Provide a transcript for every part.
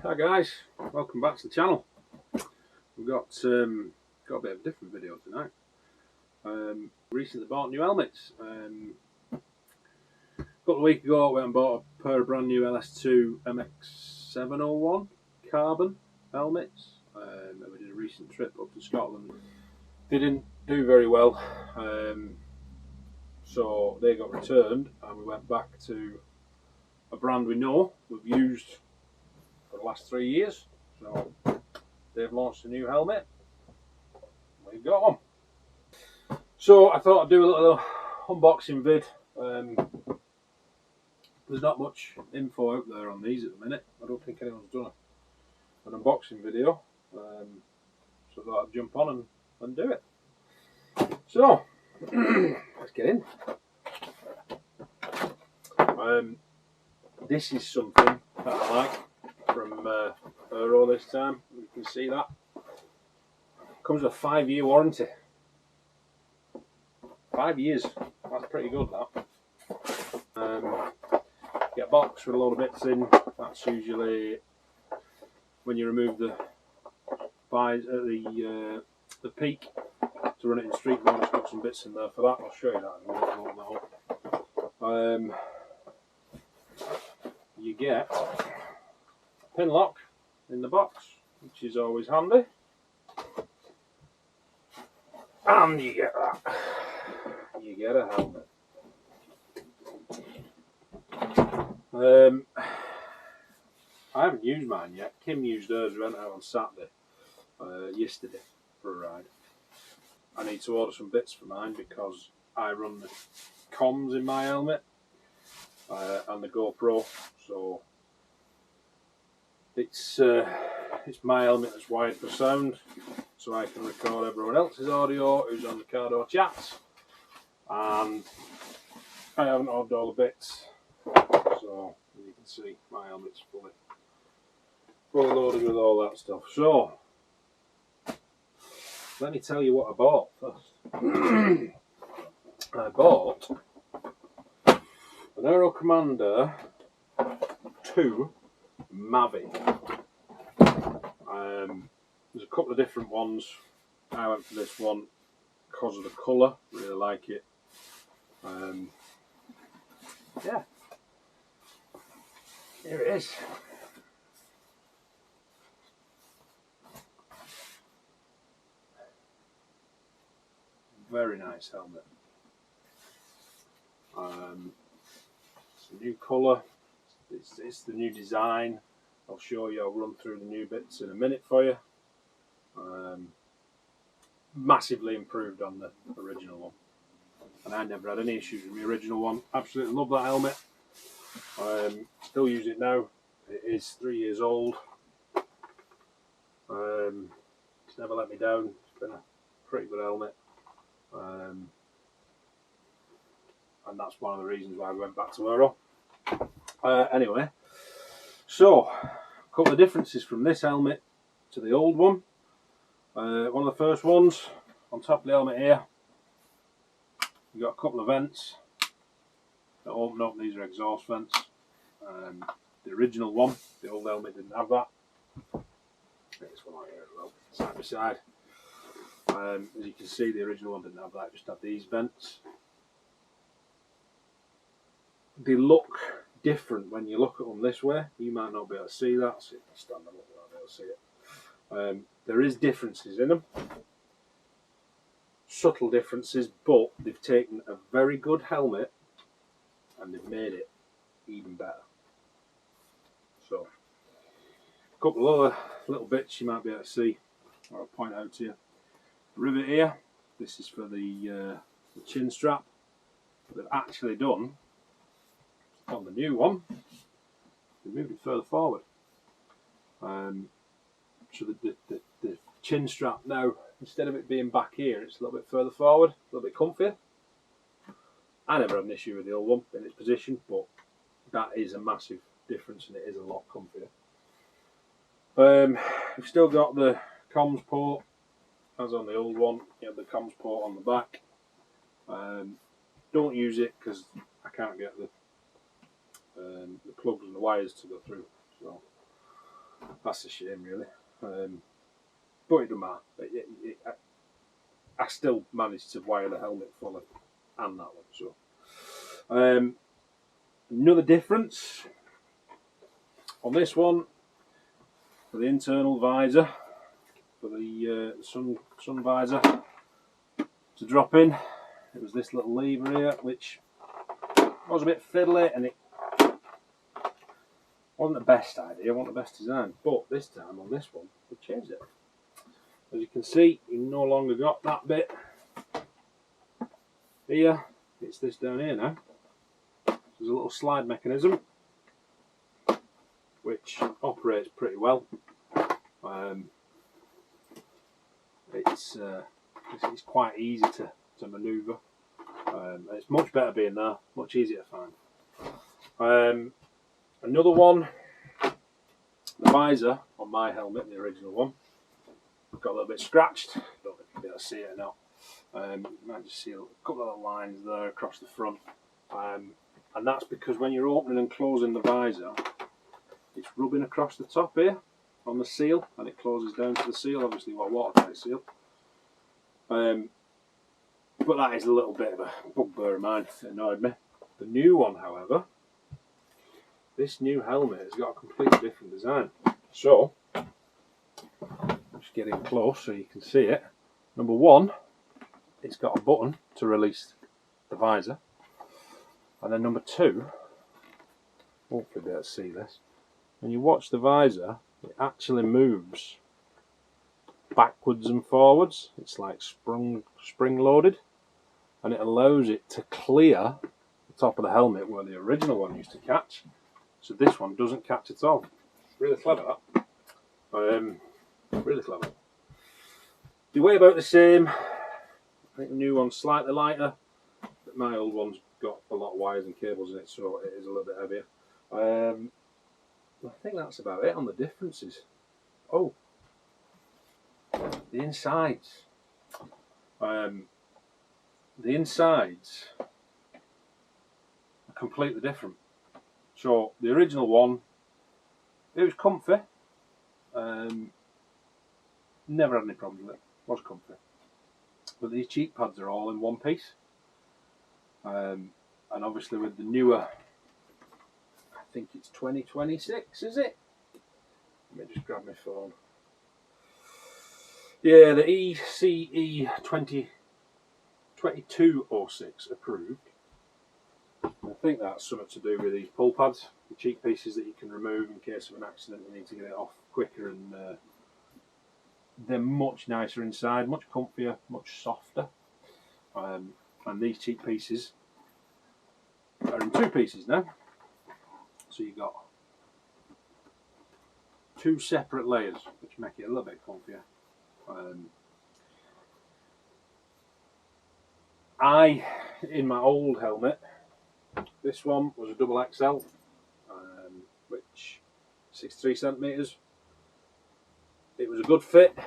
Hi guys, welcome back to the channel. We've got a bit of a different video tonight. Recently bought new helmets. A couple of weeks ago I went and bought a pair of brand new LS2 MX701 carbon helmets. We did a recent trip up to Scotland. They didn't do very well, so they got returned and we went back to a brand we know, we've used for the last 3 years. So they've launched a new helmet. We've got one. So I thought I'd do a little unboxing vid. There's not much info out there on these at the minute. I don't think anyone's done an unboxing video. So I thought I'd jump on and do it. So let's get in. This is something that I like from AIROH this time. You can see that. Comes with a 5-year warranty. 5 years. That's pretty good, that. Get a box with a load of bits in. That's usually when you remove the the peak to run it in street mode. It's got some bits in there for that. I'll show you that in a minute. You get a pin lock in the box, which is always handy, and you get that. You get a helmet. I haven't used mine yet. Kim used hers. We went out on Saturday, yesterday, for a ride. I need to order some bits for mine because I run the comms in my helmet and the GoPro. So it's my helmet that's wired for sound, so I can record everyone else's audio who's on the Cardo chats. And I haven't ordered all the bits, so as you can see, my helmet's fully loaded with all that stuff. So let me tell you what I bought first. I bought an AIROH Commander 2 MAVIC. There's a couple of different ones. I went for this one because of the colour. Really like it. Yeah, here it is. Very nice helmet. It's a new colour. It's the new design. I'll show you. I'll run through the new bits in a minute for you. Massively improved on the original one, and I never had any issues with the original one. Absolutely love that helmet. Still use it now. It is 3 years old. It's never let me down. It's been a pretty good helmet. And that's one of the reasons why we went back to AIROH. Anyway, so a couple of differences from this helmet to the old one. One of the first ones, on top of the helmet here, you've got a couple of vents that open up. These are exhaust vents. The original one, the old helmet, didn't have that. This one right here as well, side by side. As you can see, the original one didn't have that, it just had these vents. They look different when you look at them this way. You might not be able to see that, so if you stand them up, you might be able to see it. There is differences in them, subtle differences, but they've taken a very good helmet and they've made it even better. So, a couple of other little bits you might be able to see, or I'll point out to you. Rivet here, this is for the chin strap. They've actually done, on the new one, they moved it further forward. So the chin strap now, instead of it being back here, it's a little bit further forward, a little bit comfier. I never had an issue with the old one in its position, but that is a massive difference and it is a lot comfier. We've still got the comms port, as on the old one. You have the comms port on the back. Don't use it because I can't get the plugs and the wires to go through. So That's a shame, really. But it doesn't matter. I still managed to wire the helmet fully and that one. So another difference on this one, for the internal visor, for the sun visor to drop in, it was this little lever here, which was a bit fiddly, and it wasn't the best idea, wasn't the best design. But this time on this one, we changed it. As you can see, you no longer got that bit here. It's this down here now. There's a little slide mechanism which operates pretty well. It's quite easy to manoeuvre. It's much better being there, much easier to find. Another one, the visor on my helmet, the original one, got a little bit scratched. I don't know if you'll be able to see it or not. You might just see a couple of little lines there across the front. And that's because when you're opening and closing the visor, it's rubbing across the top here on the seal, and it closes down to the seal. Obviously, you've got a watertight seal. But that is a little bit of a bugbear of mine. It annoyed me. The new one, however, this new helmet has got a completely different design. So, just get in close so you can see it. Number one, it's got a button to release the visor. And then number two, hopefully be able to see this, when you watch the visor, it actually moves backwards and forwards. It's like spring loaded, and it allows it to clear the top of the helmet where the original one used to catch. So this one doesn't catch at all. Really clever, that. Really clever. They weigh about the same. I think the new one's slightly lighter, but my old one's got a lot of wires and cables in it, so it is a little bit heavier. I think that's about it on the differences. Oh, the insides. The insides are completely different. So the original one, it was comfy. Never had any problems with it. It was comfy. But these cheek pads are all in one piece. And obviously with the newer, I think it's 2026, is it? Let me just grab my phone. Yeah, the ECE 2206 approved. I think that's something to do with these pull pads, the cheek pieces that you can remove in case of an accident. You need to get it off quicker, and they're much nicer inside, much comfier, much softer. And these cheek pieces are in two pieces now, so you've got two separate layers, which make it a little bit comfier. In my old helmet, this one was a double XL, which 63 centimeters. It was a good fit. It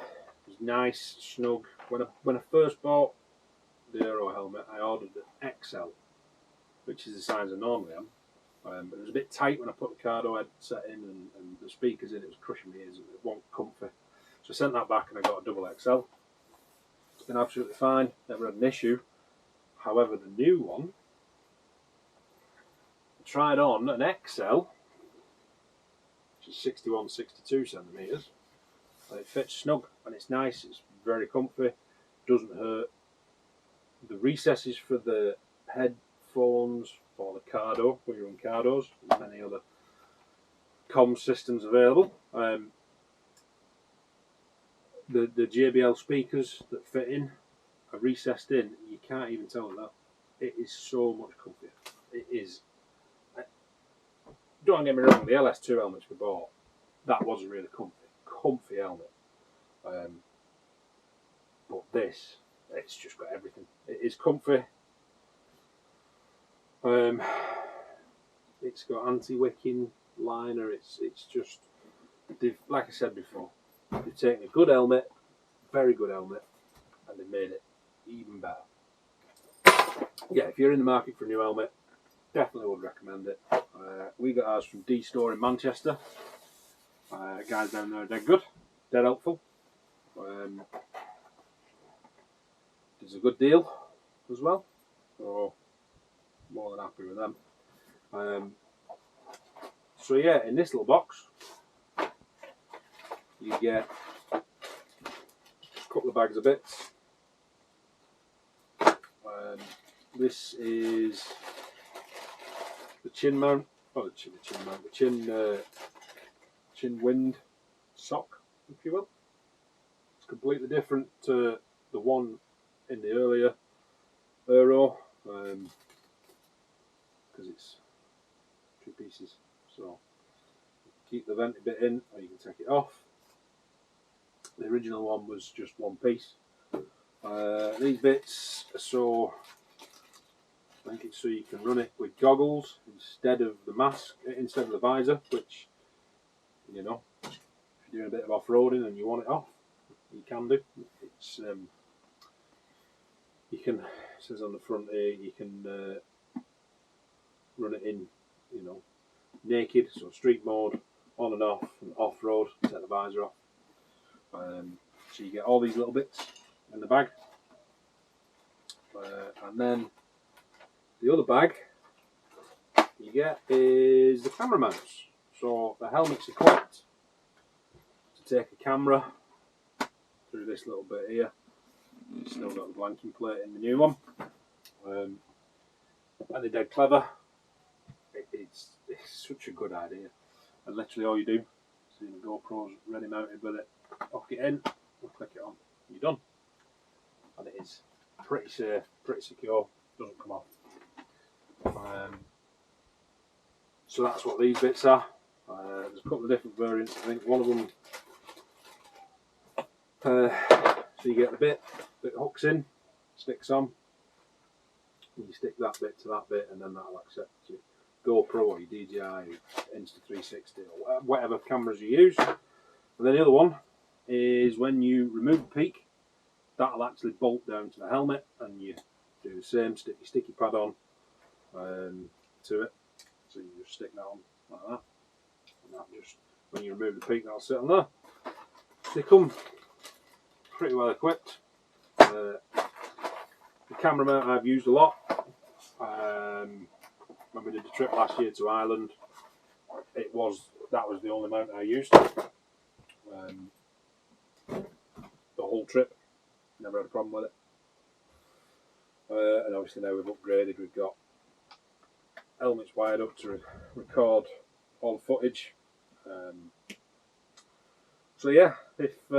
was nice, snug. When I first bought the AIROH helmet, I ordered an XL, which is the size I normally am. But it was a bit tight when I put the Cardo headset in and the speakers in. It was crushing my ears. It wasn't comfy. So I sent that back and I got a double XL. It's been absolutely fine. Never had an issue. However, the new one, I tried on an XL, which is 61, 62 centimeters, and it fits snug and it's nice. It's very comfy. Doesn't hurt. The recesses for the headphones for the Cardo, when you're on Cardos, and many other comm systems available. The JBL speakers that fit in are recessed in. You can't even tell that. It is so much comfier. It is. Don't get me wrong, the LS2 helmets we bought, that was a really comfy helmet. But this, it's just got everything. It is comfy. It's got anti-wicking liner. It's just, like I said before, they've taken a good helmet, very good helmet, and they've made it even better. Yeah, if you're in the market for a new helmet, definitely would recommend it. We got ours from D Store in Manchester. Guys down there are dead good, dead helpful. It's a good deal as well, so more than happy with them. So yeah, in this little box you get a couple of bags of bits. This is the chin mount, the chin wind sock, if you will. It's completely different to the one in the earlier AIROH, because it's two pieces, so keep the vented bit in or you can take it off. The original one was just one piece. These bits are so, I think it's so you can run it with goggles instead of the mask, instead of the visor, which, you know, if you're doing a bit of off-roading and you want it off, you can do. It's you can, it says on the front here, you can run it in, you know, naked, so street mode, on and off-road, set the visor off. So you get all these little bits in the bag, and then the other bag you get is the camera mounts. So the helmet's equipped to take a camera through this little bit here. It's still got the blanking plate in the new one, and they're dead clever. It's such a good idea, and literally all you do, see the GoPro's ready mounted with it, hook it in, we'll click it on, you're done. And it is pretty safe, pretty secure, doesn't come off. So that's what these bits are. There's a couple of different variants. I think one of them, so you get the bit that hooks in, sticks on, and you stick that bit to that bit, and then that'll accept your GoPro or your DJI, or Insta360, or whatever cameras you use. And then the other one is when you remove the peak, that'll actually bolt down to the helmet, and you do the same, stick your sticky pad on to it. So you just stick that on like that, and that just, when you remove the peak, that'll sit on there. They come pretty well equipped. The camera mount I've used a lot. When we did the trip last year to Ireland, that was the only mount I used. The whole trip, never had a problem with it. And obviously now we've upgraded, we've got helmets wired up to record all the footage. So yeah, if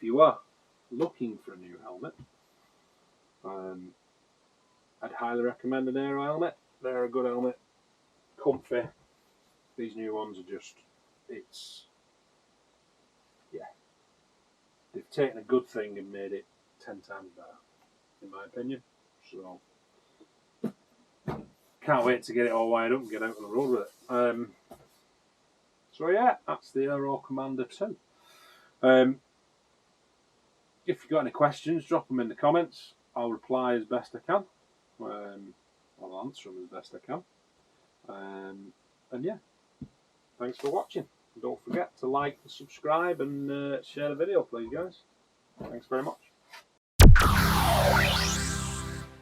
you are looking for a new helmet, I'd highly recommend an AIROH helmet. They're a good helmet, comfy. These new ones are just, yeah, they've taken a good thing and made it 10 times better, in my opinion. So can't wait to get it all wired up and get out on the road with it. So yeah, that's the AIROH Commander 2. If you've got any questions, drop them in the comments. I'll reply as best I can. I'll answer them as best I can. And yeah, thanks for watching. Don't forget to like and subscribe and share the video, please, guys. Thanks very much.